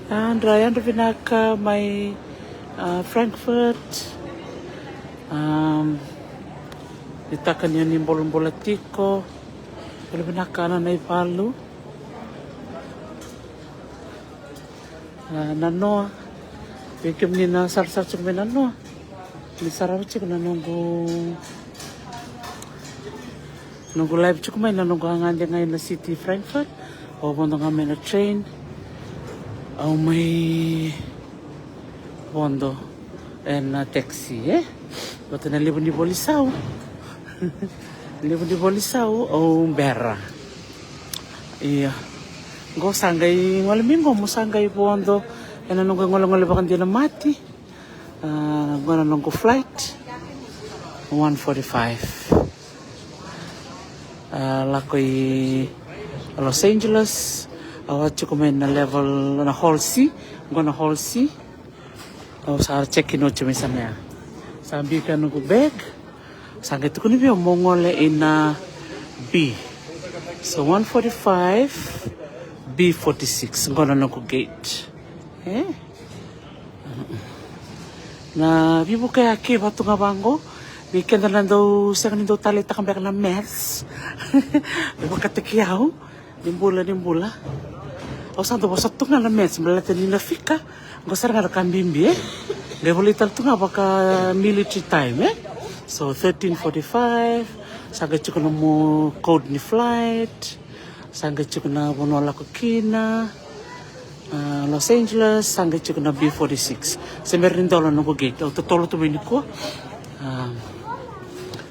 Andra pinaka may Frankfurt. Ditakan yun yung bolong-bolatiko. Kalau pinaka na ipalu. Nano. Bikim ni na sar-sar cuma nano. Ni sarap cik na nunggu live cik may nunggu hangan dia ngayon na City Frankfurt. O bondo nga may na train. O may bondo na taxi Bata na libon di Bolisao. Libon di Bolisao o Bera. Iya. Go sanggay ngalamingo mo sanggay bondo. Yan nunggu ngolong-ngolong dia na mati. Gonna nunggu flight 1:45. Lakoy Los Angeles. Cukup na level na hall C. Gonna hall C. Sa check-in o misalnya. Sabi ka nunggu bag. Sanggay itu kuni biyo mongole ina B. So 1:45 B46. Gonna nunggu gate. Na bibu kaya ke batu ngabango weekend na daw sa kanin daw talita kang na mess bibu katikiyaw nimbula o santo basa tu nga na mess malata ni na fika gosar nga kambimbi Devolita tu nga baka military time so 13:45 saga chuko na mo code ni flight saga chuko na bonola ko kina Los Angeles, sangat cukup na B46. Semerin dolar nunggu gate. Auto tolo tu bini ko.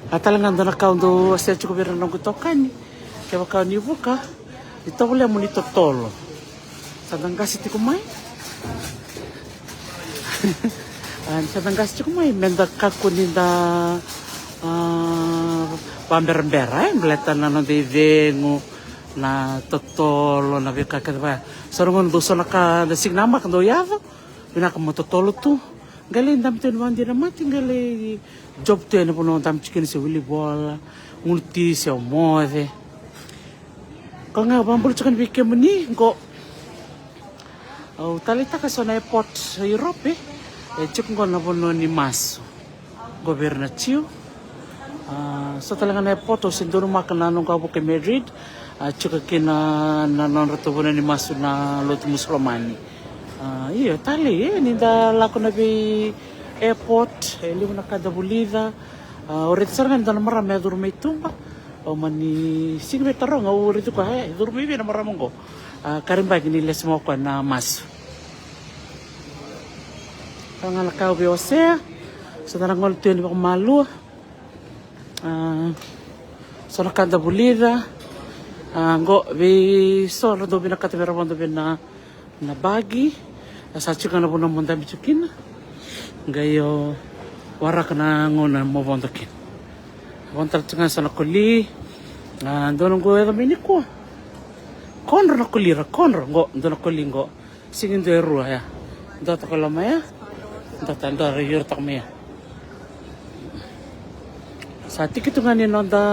Atalangan doon account do saya cukup biar nunggu tokan. Kaya kau ni buka. Ito boleh monito tolo. Sadang kasih ti kumay. Sadang kasih ti kumay. Menda kaku ni da pamber-bera. Melatan na nang vengo na totolo na vika kada sarungon do sona ka da signama kando yavo binaka mo totolo tu gali ndam tu mandi na mati gali job tu ene puno ndam chicken se willy bola multi se mode ko nga bambul chicken vike muni go au talita ka sona airport Europe chicken go na bono ni maso governatio so talaga na airport o sinduro makana nung ka ke Madrid Cuka kina non ratubuna ni masu na lotu muslimani. Iya tali ni da lako na bi airport limu na kada bulida. Orit sarang da marame durme tumba. O mani sigbe tarong o ritu ko durme bi na maramongo. Karimba gini les mo ko na masu. Ang alakaw bi osea. Sa tarangol tu ni ko malu. So na kada bulida. Go vi solo do bina katimera bondo bina na bagi sa chuka na bono monda bichukin gayo warak na ngona mo bondo kin bontar tsunga sa nakuli dono go edo miniko konro nakuli ra konro go dono kolingo singin do eru ya do to kolama ya do tanda rir tak me sa tikitungan ni nonda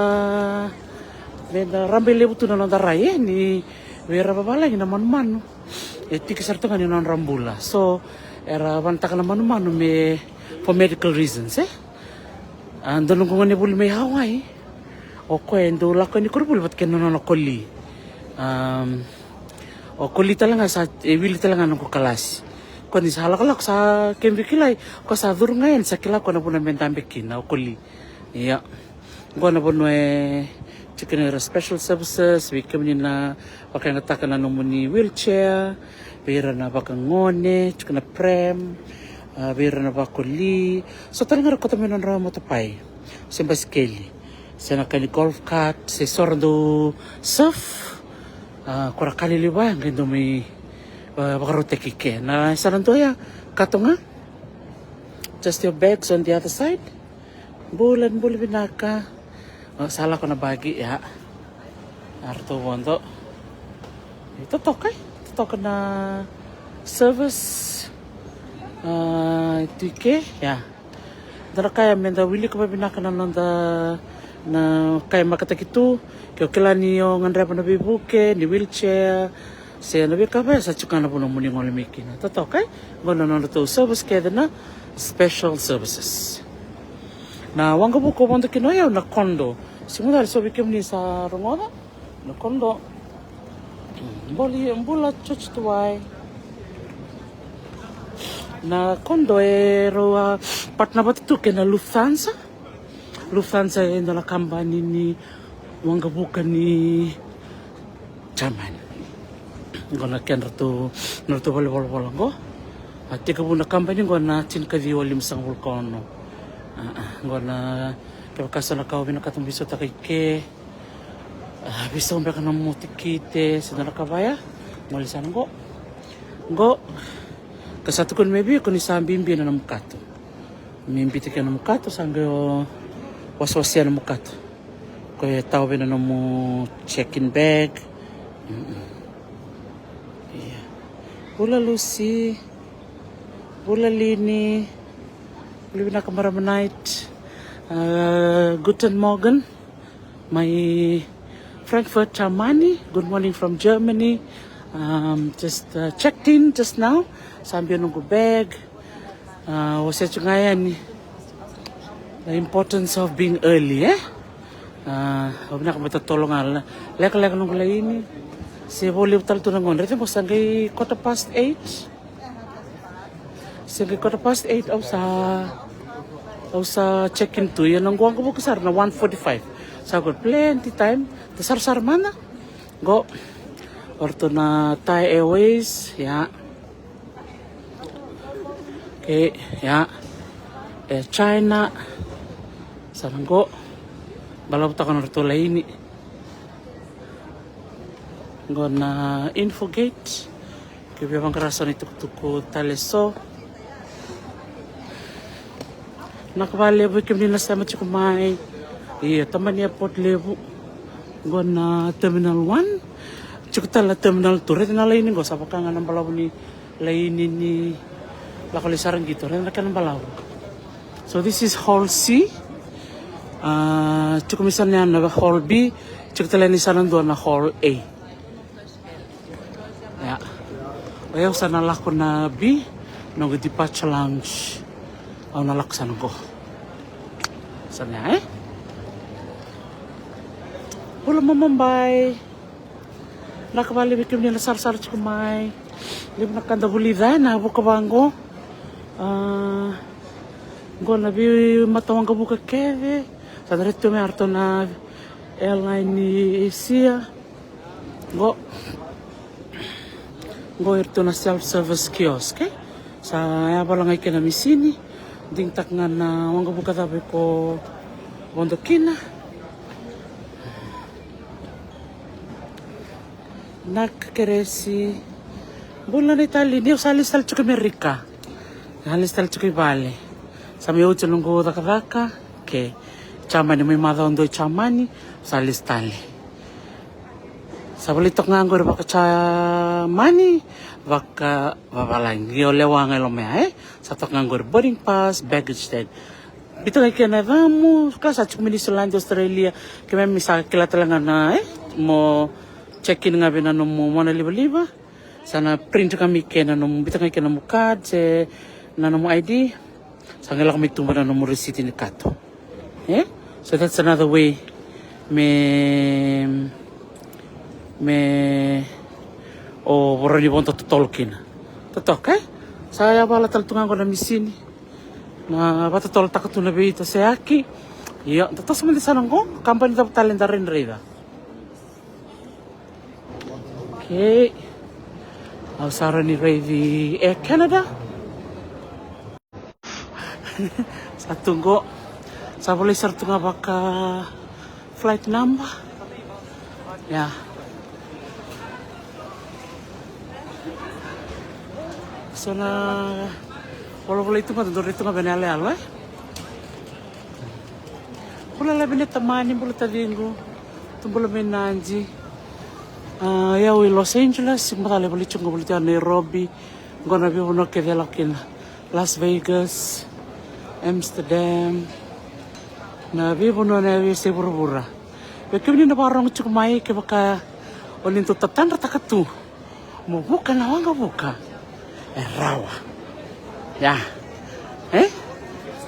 Benda rambil lebu tu nonton rai ni vera babala ni naman manu. Eti kesartu kan non rambula. So era bantak naman manu me for medical reasons Ando nunggu ni bul me Hawaii. Oko endo lakon ni kurbul bat ken non koli. O koli talanga sa wili talanga nunggu kelas. Kon di halak sa kembikilai ko sa dur ngayon sa kila ko na bunan bentambekin na koli. Iya. Ko na bunwe chicken special services wikim ni na pakai ngatakan na numuni wheelchair bira na bakangone chicken prem bira na bakuli so talaga ko tamen na mo tapay simba skeli sana kani golf cart se sordo surf kora kali liwa ngendo mi bakarote kike na sanando ya katonga just your bags on the other side bulan binaka salah ko na bagi ya arto bondo ito to na service tike ya dara kaya menda wili ko binaka na nonda na kaya makata kitu kyo kila niyo ngandra pa na bibuke ni wheelchair Se na bika ba sa chukana po ng muning olimikina. Totoo kay? Gona na to service kaya na special services. Na wanga po ko manda kinoyaw na kondo. Simula so bikim ni sa rungona na kondo. Mbula church tuway. Na kondo ero partner ba ito kaya na Lufthansa. Lufthansa ay nala company ni wanga bukan ni German. Gona kaya narto wala ko. At tika po na company gona chin kadiwalim sang vulkano. Gona kaya kasa na kawin na katong biso takay ke. Bisa umbeka na mutikite sa nakabaya. Malisan ko. Go. Kasatu kun maybe kun isambimbi na namukato. Mimbiti ka na mukato sangyo waswasya na mukato. Kaya tawin na mo check-in bag. Yeah. Bula Lucy. Bula Lini. Bula na kamaramanite. Guten Morgen. My Frankfurt Germany. Good morning from Germany. Just checked in just now. Sambil nunggu bag. Wasya ngayon the importance of being early, eh? Huwag na ka matatulong leka nunggu lain. Si boleh utal tu nangon. Rete mo sanggay 8:15. Sanggay 8:15 sa check-in tu. Yan ang guwang ko kasar na 1:45. Sagod plenty time. Tasar-sar mana. Go. Orto na Thai Airways. Ya. Okay. Ya. Air China. Sarang go. Balap ta kan orto lain. Go na Infogate. Kaya bang karasan ito tuko Taleso. Nakabali po kami na sa kumay. Iya, taman niya Port Levu. Go na Terminal 1. Cukup na Terminal 2. Rete na lainin ko. Sapa ka nga ng balaw ni lainin ni lakalisaran gitu. Rete na ka ng balaw. So this is Hall C. Cukup misalnya na Hall B. Cukup talanisaran doon na Hall A. Ya. Ayaw sa nalako na B. Nung departure lounge. Aw nalaksan ko. Sana Hula Mumbai. Nakabali bikim nila sar-sar kumay. Lim nakanda bulida na buka bango. Go na bi matawang ka buka keve. Sa diretto may arto na airline ni Asia. Go irto na self-service kiosk. Okay? Sa yaba lang ay kinamisini. Ding tak nga na wang buka tabi ko bondokina. Nakkeresi bulan Italia ni usalis tal chuki Amerika halis tal chuki Bali sa may ucho nunggu daka ke chamani may mada ondo chamani usalis tali sa balitok nga ngor baka chamani baka babalang yolewa nga lomea sa tok nga ngor boarding pass baggage tag bito kay Canada mo kasi chuk Minister Australia kaya may misa kilala na mo check-in nga binanong mo na liba-liba. Sana print kami kaya nanong bitang kaya nanong card, se nanong ID. Sana lang kami tumba nanong mo receipt ni Kato. So that's another way wala ni bonto tutolkin. Totok, Saya bala taltungan ko na misini. Na batatol takot na bita sa aki. Iya, tatas man di sanang ko. Company dapat talenta rin rida. Okay. Ausara ni Ray di Air Canada. Sa tunggo. Sa boleh sartu nga baka flight number. Ya. So na wala itu nga doon rito nga benale-ale. Wala labi na tamani bula tadingo. Tumbula menanji. Yawi Los Angeles, matali bali chungo bali Nairobi, gonna be uno ke velakin Las Vegas, Amsterdam, na vivo no na vi se burubura. Bekim ni na parang chuk mai ke baka olin tu tatan rata katu. Mau buka na wanga buka. Rawa. Ya.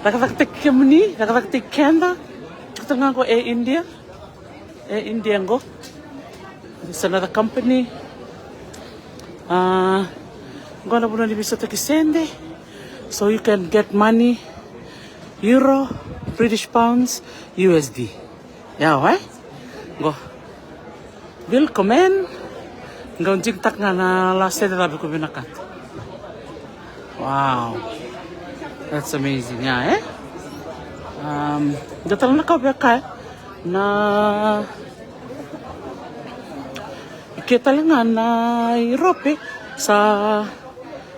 Nakataktik kemni, nakataktik kenda. Kita ko India. India ngo. It's another company. Gonna puna di bisa takisende. So you can get money, Euro, British pounds, USD. Ya, why? Go. Willkommen. Gaunjing tak nga na last day na ko binakat. Wow. That's amazing. Yeah, Datal na ka na kita lang na Europe sa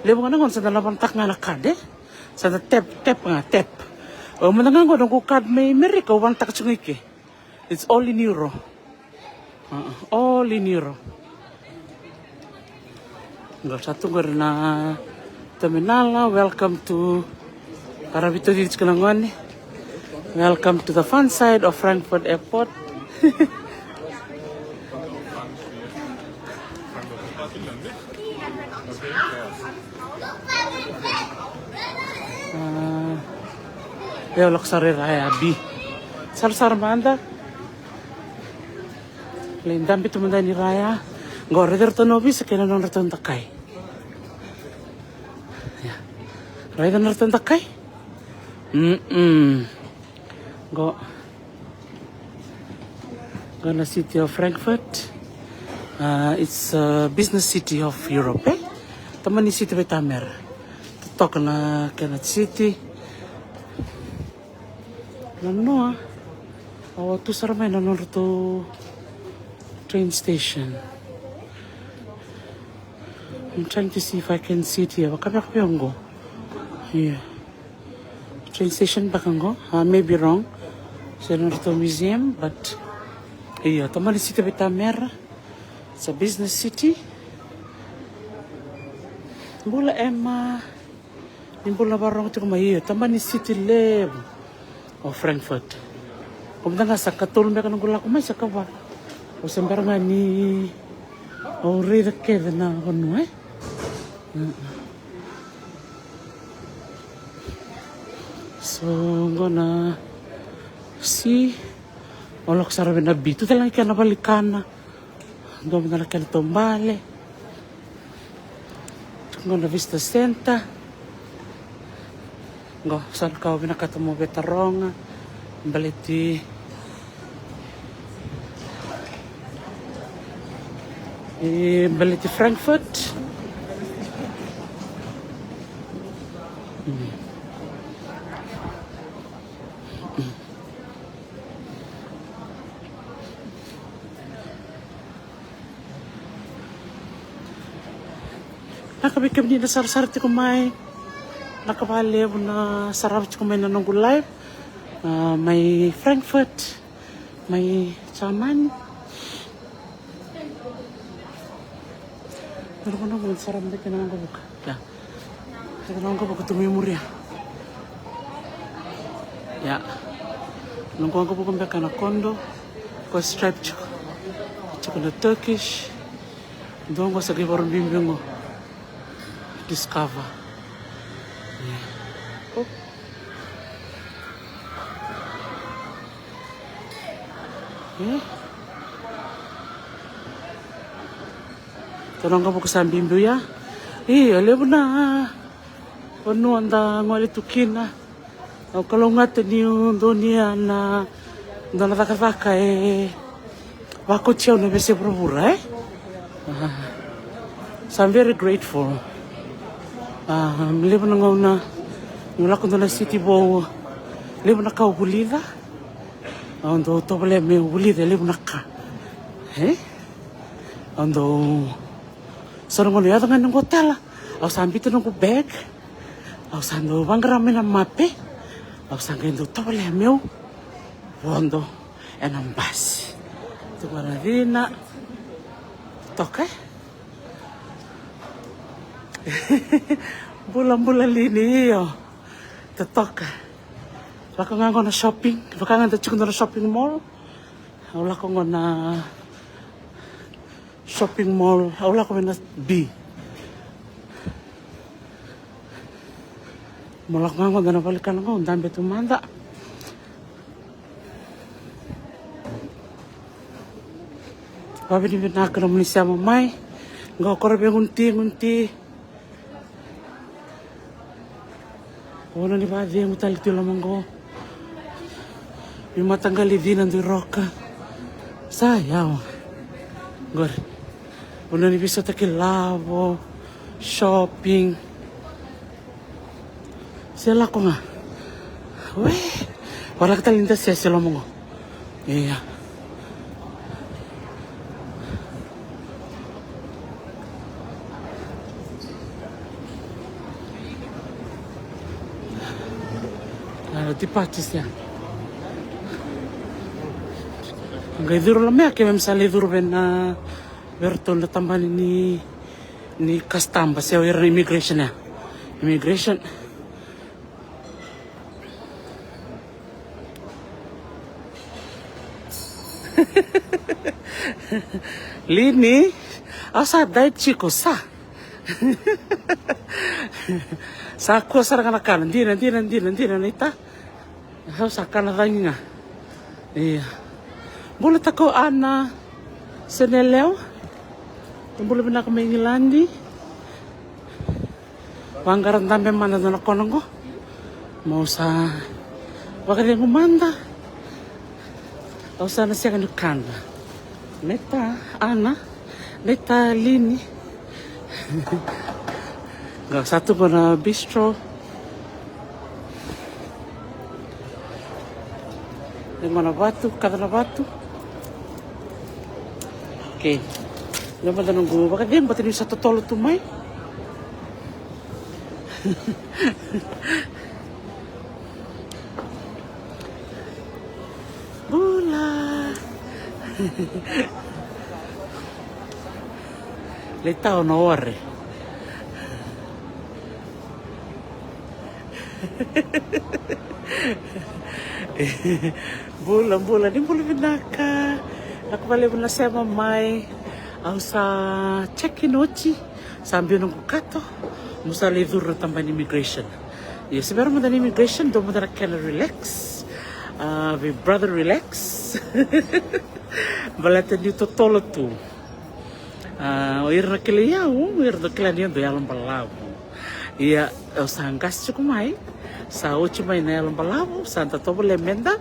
lebo nga ngon sa dalawang tak nga nakade sa tap nga tap. O manangan ko nung kad may America one tak chungike. It's all in euro. All in euro. Satu na terminal. Welcome to Karabito di Kelangon. Welcome to the fun side of Frankfurt Airport. Ya lok sare raya bi. Sar manda. Lendam pitu manda ni raya. Ngor der nobi sekena non reton takai. Right on Northern Takai? Go na city of Frankfurt. It's a business city of Europe. Tamani city by Tamer. Tutok na Kenneth City. Ano tu saramay na to train station. I'm trying to see if I can see it here. Wakabi go. Yeah. Train station bakango. Maybe wrong. It's a museum, but yeah, tamani city Bitamer. It's a business city. Bula Emma. Nimbula barong tu kumaiyo. Tamani city lab of Frankfurt. Kumda nga sa katulong ba kanong gula kumay sa kawa. O sembara nga ni o rida keda na kono So, I'm gonna see. Olok sarabi na bito. Talang ikan na balikana. Doon na lang ka na tumbale. I'm gonna visit the center. Go, saan ka binakatamu betaronga. Baliti. Baliti Frankfurt. Nakabikam din na sar-sar ti kumay. Nakabalew na sarap ti kumay na nung gulay. May Frankfurt. May Chaman. Pero ko na mo, sarap na kinanong kabuk. Yeah. Kinanong kabuk ito may murya. Yeah. Nung ko ang kabuk ang beka na kondo. Ko stripe chuk. Chuk na Turkish. Doon ko sa gibarong bimbing mo. Discover. Yeah. Oh. Yeah. Tanong ka po sa bimbo ya? Alam mo na. Ano anda ngwali tukin na. Kalau ngata ni dunia na nakataka wako chiao na bese provura So I'm very grateful. Libo na nga wala ko na city bo libo na ka ubulida ando to bale me ubulida libo na ka ando sarong ano yata nga ng hotel aw sambito ng bag aw sando bangrami na mape aw sangendo to bale me ando enambas to baradina toke bulan-bulan ini yo tetok baka nga ko na shopping baka nga na shopping mall wala ko nga na shopping mall aula ko na B mulak ngango dana balikan ko dambe tumanda babi ni na kana munisia mamai ngo korbe ngunti ona ni ba dia mutal tilo mango mi matanggali dina di roka sayang gor ona ni bisa takilavo shopping sila ko nga weh wala ka talintas siya sila mo iya di patis ya ngai duro lamea ke memsali duro ben na berton na tambani ni custom ba siya immigration ya immigration Lini asa dai chico sa sa ko sarang kana dina nita how sakana ranginga iya boleh tako ana seneleo boleh bina ka mengilandi wanggaran tambe mana na konongo mau sa wakati ngumanda au sana siya kanukanda neta ana neta lini nggak satu kena bistro di mana batu kata batu oke lama dan nunggu bakal dia buat ini satu tol tuh mai bola letao no ore bulan ini boleh binaka aku balik menasema mai au sa check-in ochi sambil nunggu kato musa ledur tambahan immigration ya sebenarnya mudah immigration do mudah kena relax we brother relax balatan itu tolo tu irna kiliau irna kilian do yalam balabu iya sangkas cukup mai sa ochi mai na yalam balabu santa tobo lemenda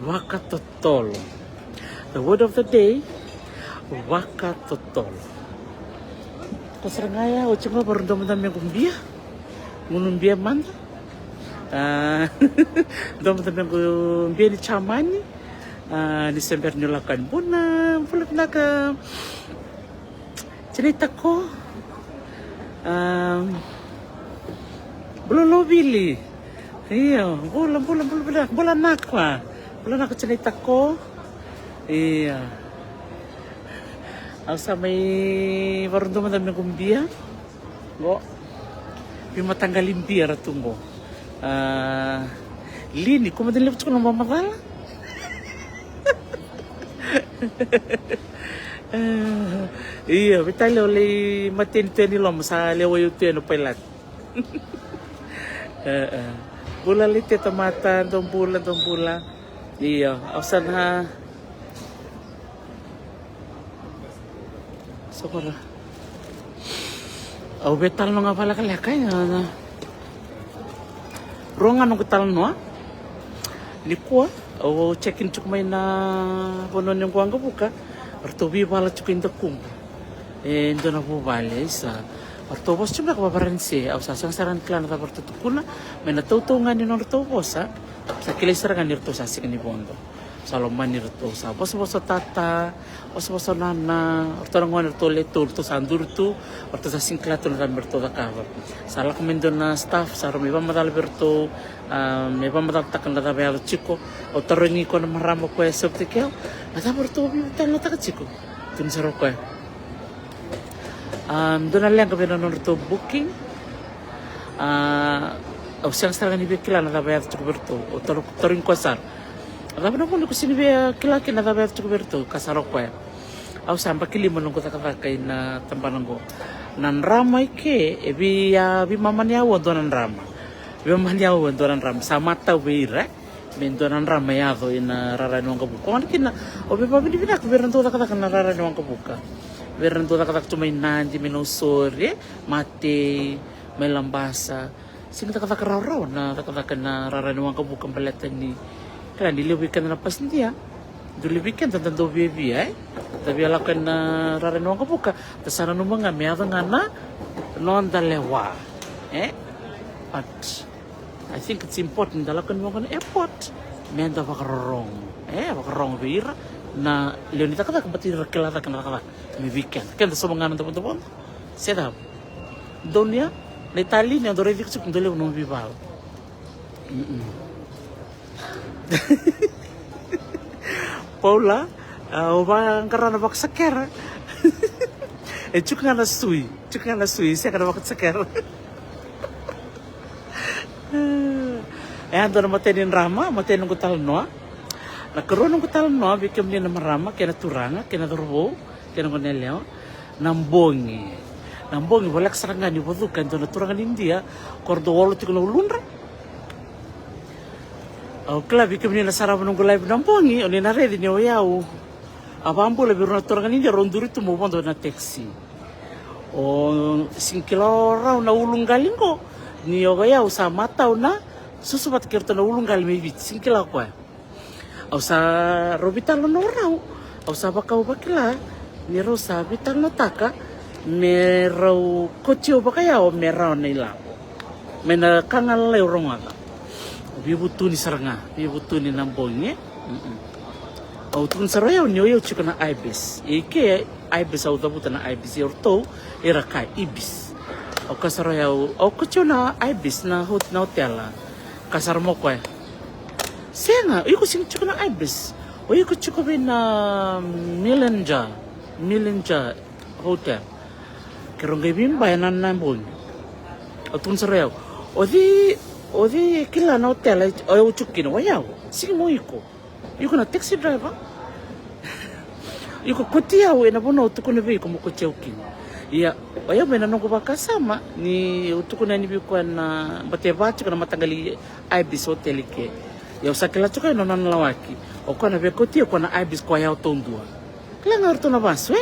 wakatotolo the word of the day wakatotolo kasarangaya ochi ngo baru dom gumbia ngunumbia manda dom gumbia di chamani di sember nyulakan buna pula naka cerita ko belum bili iya bulan nakwa cerita ko iya asa may baru dami gumbia go pimatanggalin biya ratungo lini kumadin lipot ko ng mamadala iya bitalo li matin-teni lo sa lewayo teno pelat bulan lite tomata dong bulan iya asan ha sokora au betal no nga pala kalakay rongan no betal no lipua au check-in cuk may na ponon yung kuwang buka artobi pala cuk inda kum endo na po bale sa artobos cuma kababaransi au sasang saran klan ta pertutukuna may natutungan ni nortobos sa kilisar kan nirto sa sikani bondo Saloman nirto sa bos tata bos nana orto ngwan nirto leto orto sandur tu orto sa singklato na berto da kava sala komendo na staff sa romi ba madal berto me ba madal takan da ba chico o tarongi ko na maramo ko esopte keo ata berto bi tan na taka chico tun saro ko donal lang kabeno norto booking o siyang sarang ni bekila na da ba chico berto o taring ko sar Agak pun aku sini be kila kina da ber cukup bertu kasarok ko au sampai kilima nunggu taka ina tampanango nan rama ike ebi ya bi mamanya wodonan rama bi mamanya wodonan rama samata wira mendonan rama ya do ina rara nunggu buka kan kina obi babi di bina keberan tu taka na rara nunggu buka beran tu taka cuma nanti minusore mate melambasa sing taka raw na taka na rara nunggu buka balatan ni kan diliwikan na pas dia diliwikan tentang do baby tapi ala kan rara nunggu buka tasana nunggu ngamia ngana non dalewa but I think it's important dalakan mo kan airport menda bakarong bakarong vira na leonita kata kebetir kelata kata mi weekend kan so mangana teman-teman sedap dunia Itali ne adore dik suk ndole no bibal Paula oba karana bak saker cuk ngana sui saya kada bak saker andor matenin rama matenin kutal noa na karon kutal noa bikem ni rama kena turanga kena turbo kena koneleo nambongi walak sarangani wadukan to na turangan India kordo wolo tikulo ulunra au kla bikem ni nasara nung live nambongi oni na ready ni oyau abambo le biruna turangan India ronduri tu mo bondo na taxi o 5 kilo na ulung galingo ni oyau sa matau na susubat kirto na ulung gal maybe 5 kilo kwa au sa robital no rau au sa bakau bakila ni rosa bital no taka merau kocyo bakaya o merau nila mena kangal le ronga bibutu ni saranga bibutu ni nambonge au tun saraya ni yo chikana ibis ike ibis au tabuta na ibis yorto era kai ibis au kasaraya au kocyo na ibis na hotel kasar mo ko senga iko sing chikana ibis o iko chikobe na Milenja hotel kerongge bimba yanan nambon atun sarayau odi kila na hotel o chukin wayau sing mo iko na taxi driver iko kotia we na bono tukune be ko mo kocheukin ya wayau mena nongo bakasama ni utukuna ni biko na batebachi kana matangali ibis hotel ke ya usakila chuka no nan lawaki o kana be kotia ko na ibis ko yau tondua kila ngarto na baswe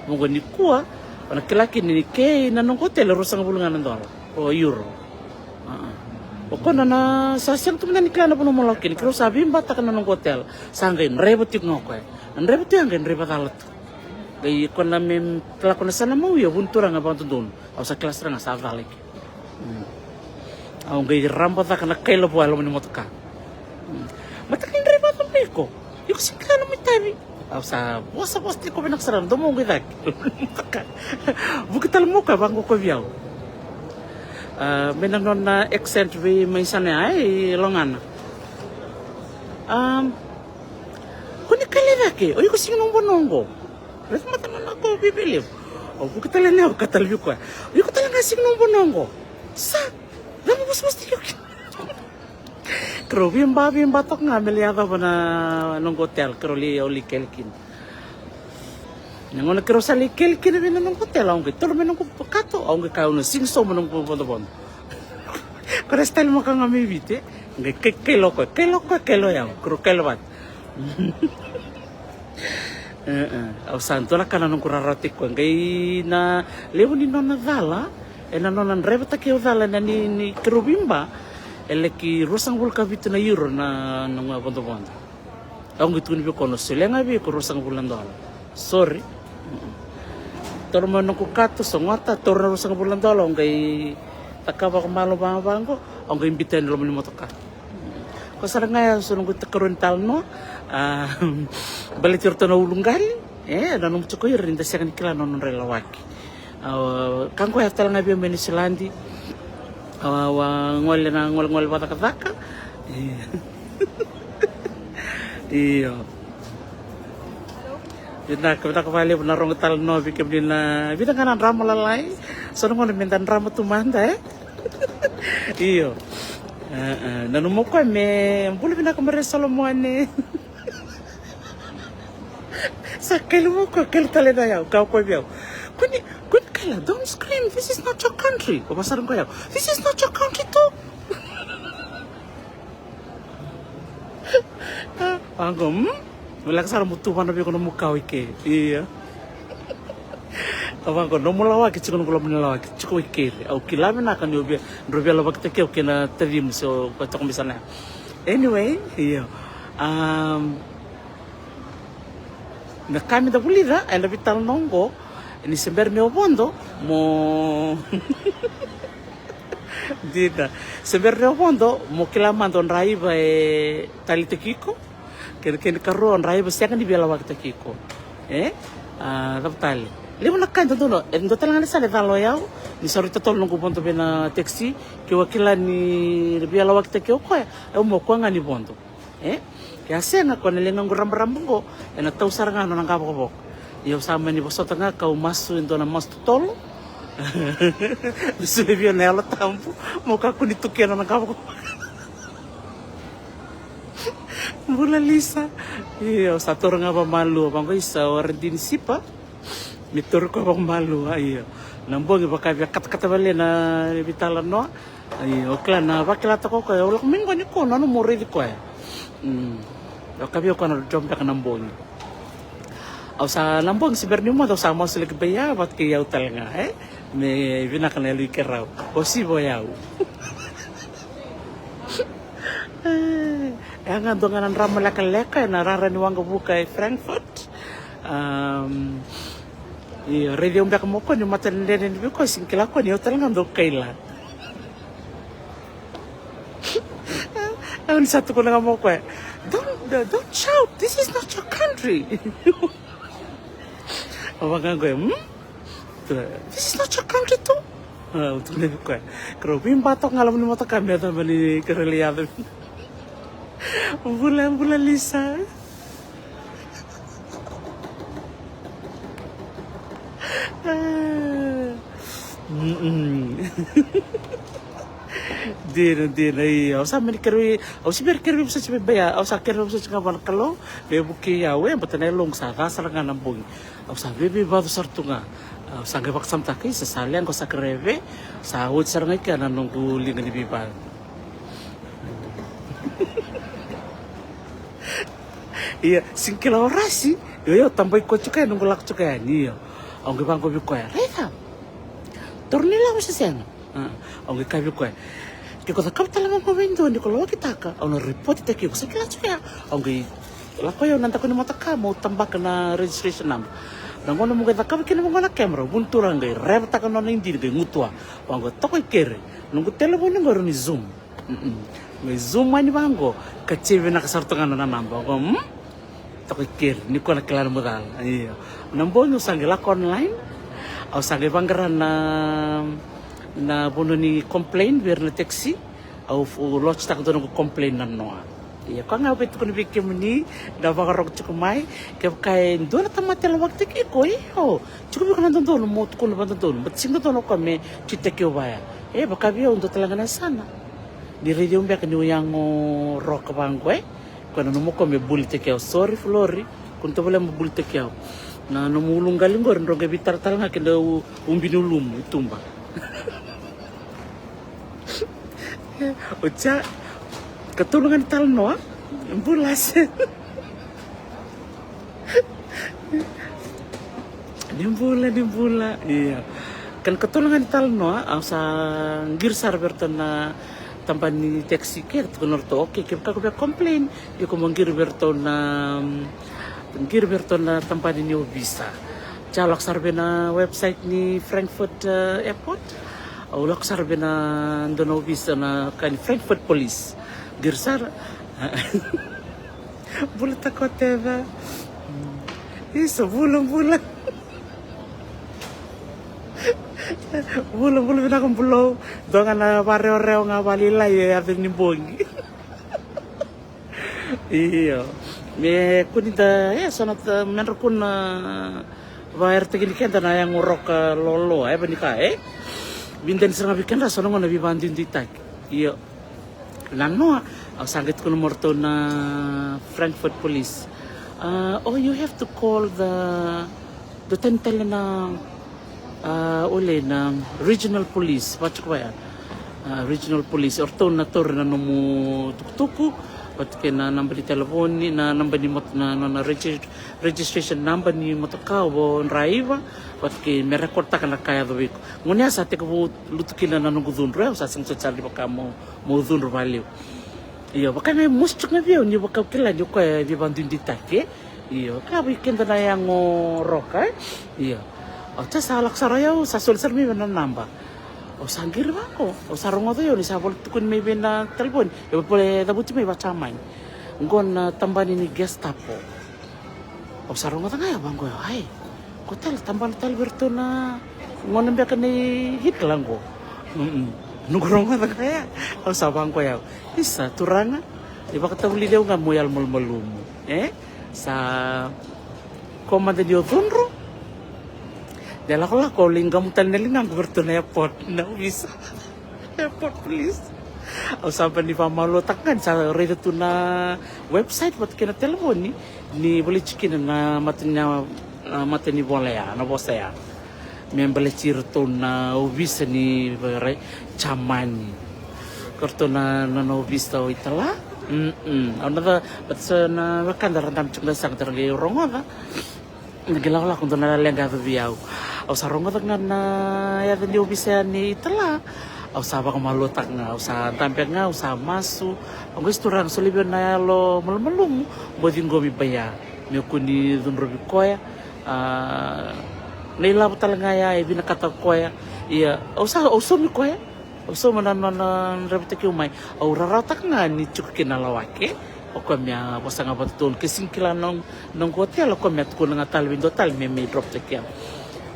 Mungo ni kuah, wana kelaki ni ke na nong hotel rosang bulungan $1 o euro. Pokoknya na sasiang tu mana ni kena pun melakukan. Kalau sabi mbak tak kena nong hotel, sanggain rebut tik ngokai, rebut yang kan rebut alat. Gaya kau na mem pelakon sana mau ya buntur ang abang tu don, awak kelas terang asal balik. Awak gaya rampat tak kena kailo buat lo menemukan. Matakin rebut apa iko? Iko sih kena mitabi. Sa bosa di ko binaksaran domo gidak bukital mo ka bango ko biyaw menanon na accent we may sana ay longan kuni kalida ke oy ko sing bonongo res matanan ako bibili bukital na ako katalbi ko oy ko talaga sing bonongo sa damo bus di ko Kero bimba tok nga meliada bana nong hotel kero li oli kelkin. Nangona kero sali kelkin na nong hotel ang gito men nong pakato ang ka uno singso mo nong bon. Kero style mo ka nga mibite, nge kelo ya, kero kelo bat. Au santo la kana nong kuraratik ko ngai na lewo ni nona dala, na nona rebata ke dala na ni kero bimba. Eleki rosang bulka bitu na euro na nunga bondo. Ang gitu ni kono selenga bi ko rosang bulan dola. Sorry. Tormo nung kukato songata torno rosang bulan dola ngai takaba ko malo bangko ang ngai imbitan lo mo motoka. Ko sarang nga sunong takaron talno balitir to na ulunggal na nung chukoy rinda siya kanikila non relawaki. Kangko yatal nga bi Menisilandi ngol bata kataka iyo kita kembali benarong tal no bikin dina bida kana drama lalai sono ngono minta drama tu manda iyo nanu mo ko me bulu bina kamare Solomon Sakay mo ko, kailan tala na yaw, kau ko yaw. Kun kala, don't scream, this is not your country. Papasaran ko yaw, this is not your country too. Ako, wala ka sarang mutupan na biyo ko na mukaw ike. Iya. Abang ko, no mulawa ki chikon kulo mulawa ki chiko ikere. Au kilame na kan yobia, robia la bakte ke kena terim so patok misalnya. Anyway, iya. Na kami da pulida, ela vital nongo, ni sember meu bondo, mo Dita, sember meu bondo, mo kilamando raiva e talite kiko. Ken karo raiva siakan di biala waktu kiko. Taptali. Lima nakkan dono, endo talangan sale talo yao, ni sorita tol nungu bondo bena taxi, ke wakila ni biala waktu kiko ko, mo kwanga ni bondo. Kaya senga ko nilingang ram-rambo, na tau sarangan nang kapok. Iyo sama ni bosota nga kau masu indo na mas tutolo. Suebio nela tampo, moka ko nitukia nang kapok. Mula Lisa. Iyo satu nga ba malu, bangko isa orang din sipa. Mitur ko bang malu, iyo. Nambong iba kaya kata-kata bali na bitalan no. Iyo kla na bakila ko ko, wala ko mingo ni ko, nano mo ready ko. Kabio ko na jompa ka nambong. Aw sa nambong si Bernie mo daw sama sila kibaya bat kayaw talaga me binakanelu keraw o si boyaw. Yang andongan ramala kaleka na rarani wanga buka Frankfurt. Radio mbak mo ko ni matenden ni ko singkila ko ni hotel nga do kaila. Ang satu ko nga mo ko. Don't shout. This is not your country. Abang gue, this is not your country too. Untuk lebih kue. Kalau bim batok ngalam ni mata kami atau bani kereliat. Bulan Lisa. Dina iya. Osa menikeri, osi berkeri bisa cepat bayar. Osa keri bisa cepat bayar kalau bebuki ya, betul long sa kasarangan nambung. Osa bebe batu sartunga. Osa gebak samtaki sesalian ko sa kereve, sahut sarangai kana nunggu lingan di bibal. Iya, singkila orasi. Yo tambah ko cukai nunggu lak cukai ni yo. Ang gebang ko bikoy. Reta. Tornila mo sa sen. Ang gekabi ko. Kiko takap talaga ko window ni ko lo kita ka. Ang report ite kiko sa kila cukai. Ang gi lako yo nanta ko ni mata ka mo tambak na registration number. Nangono mo kita kami kini mo na camera bunturang gai rep ta kano ning dir gai ngutua bango tokoy kere nunggu telepon ngoro ni zoom ngai zoom mani bango kacebe na kasartungan na namba ko tokoy kere ni ko na klar modal iya nambo no sangela online au sangai banggaran na bono ni complain ber na taxi au lodge ta ko complain na noa. Iya, kau ngapa itu kau bikin ni, dah bagarok cukup mai, kayak dua tamat dalam waktu kiko, cukup kan nonton dulu, mau tukun nonton dulu, bersih nonton kami cerita kau bayar, bakal biar untuk telangan sana, di radio mbak ni yang rock bang gue, kau nemu kami bulit kau, sorry Flori, kau tu boleh bulit kau, na nemu ulung galing goreng roge bitar talang kena umbinulum itu mbak, uca ketulungan tal noa bulas dimbula iya kan ketulungan tal noa asa girsar bertona tampan ni taxi ker tunor to oke ke ka ko complain di ko mangir bertona tampan ni visa calak sarbena website ni Frankfurt airport ulak sarbena ndono visa na kan Frankfurt police girsar bulat takot eva isso bulan binakang bulo dongan na bareo nga balila ya ating nimbongi iyo me kunita sanat menro kun bayar tegini kenta na yang urok lolo banika binten serang bikin ra sono ngona bibandin ditak iyo nang noa ang sakit ko nomor to na Frankfurt police Oh, you have to call the tentele na uli ng regional police. What ko ya? Regional police. Orto na tor na nomu tuktuku. What kena number di telepon ni na number ni mot na registration number ni motakaw raiva. What ke merekorta kana kaya do wiko. Ngunya sa te ko lutukina na nungudunro sa sing social di baka mo dunro value. Iyo baka na mustuk na view ni baka kila ni ko vi bandun di take. Iyo ka weekend na yang roka. Iyo. O ta salak sarayaw sa sulsar mi na namba. O sanggir ba ko? O sarong ato yun, isa tukun may na telepon. Iba pala dabuti may bacamay. Ngon na tambani ni Gestapo. O sarong ato nga bang ko, ay, kotel tamban talberto na ngon nambia ka ni hit lang ko. Nugurong ato kaya. O sabang ko yaw. Isa, turanga. Iba katawli daw nga muyal mulmalumo. Sa komanda di Otunro. Dala ko lang, calling gamutan na linang kuberto na airport na visa. Airport police. O sabi ni pamalotak kan sa redo to na website pat kina telepon ni boleh chikin na mata ni bola ya na bosa ya. Membele cirto na visa ni bare chamani. Karto na visa o itala. Another but na wakanda randam chukla sang terge ronga. Nagilala kung doon nalalang gato biyaw. O sarong nga na yata ni ubisa ni itala. O saba ka malutak nga. O sa tampiyag nga. O sa masu. Ang gusto rang sulibyan na yalo malamalong. Boding gomi baya. May kuni doon robi koya. Nailabo talaga ya. Ibi nakataw koya. Iya. O sa mi koya. O so mananan rabita kiumay. O raratak nga ni chuk kinalawake. O kami basta nga betul kesingkilan nong hotel ko met ko nga talwin total may drop check yan.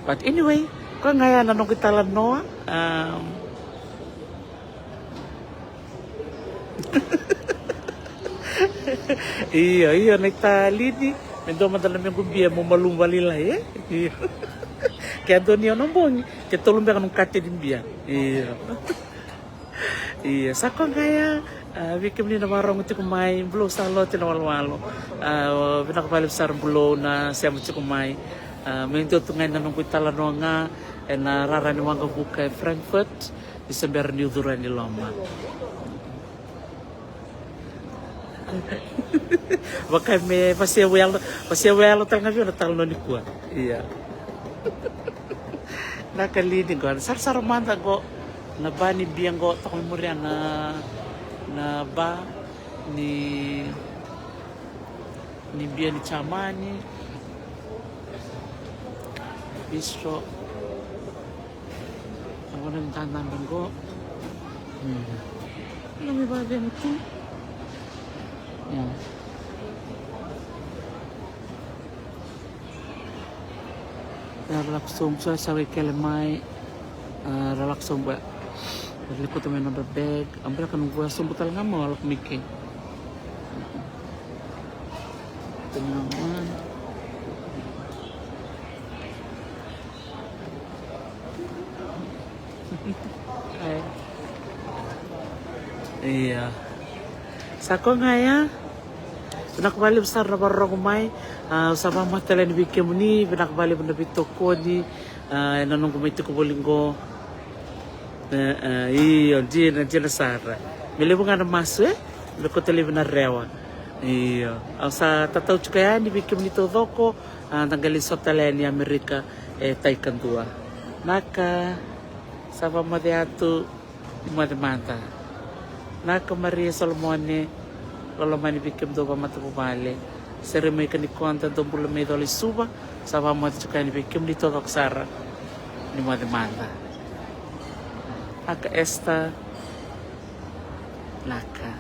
But anyway, ko ngaya na nong kita no iya nagtali ni mendo madalam yung gubiya mo malumbalila iya. Kaya doon yun ang bongi kaya tulong ba ka nung kate din biya iya sa ko ngaya Vikim ni namarong iti kumay, bulo sa lo tinawalwalo. Pinakabalip sa bulo na siya mo iti kumay. May tutungay na nung kuitala no nga, na rarani mga buka Frankfurt, December ni Udura ni Loma. Baka may pasiyawelo talaga yun, natalo ni kuwa. Iya. Nakalini ko. Sar-sarumanda ko, naba ni biyang ko, takoy mo riyan na ba ni bia ni chamani bistro ako nang tanambang ko ano may bagay nito yan relaxom sa kelemay relaxom ba Likot naman ng bag. Ang pala kanong buwas. Sumbutal nga mo. Alok miki. Ito naman. Ay. Iya. Sako nga ya. Pinakbali besar na barang kumay. Sama matalan ni Vicky mo ni. Pinakbali mo na bito ko ni. Nanong kumito ko boling ko. Iyo, Gina Sara. Milibo nga na maso Loko talibo na rewa. Iyo. Sa tataw kaya ni Vicky nito doko. Tanggalin sa talen ni Amerika. Tay kandua. Naka. Sa pamadiato. Madamanta. Naka Maria Solomone. Lolomani Vicky do pamatapumali. Seremay kanikwanta do bulamay doli suba. Sa pamadiato kaya ni Vicky nito doko Sara. Ni Madamanta. Aka esta laka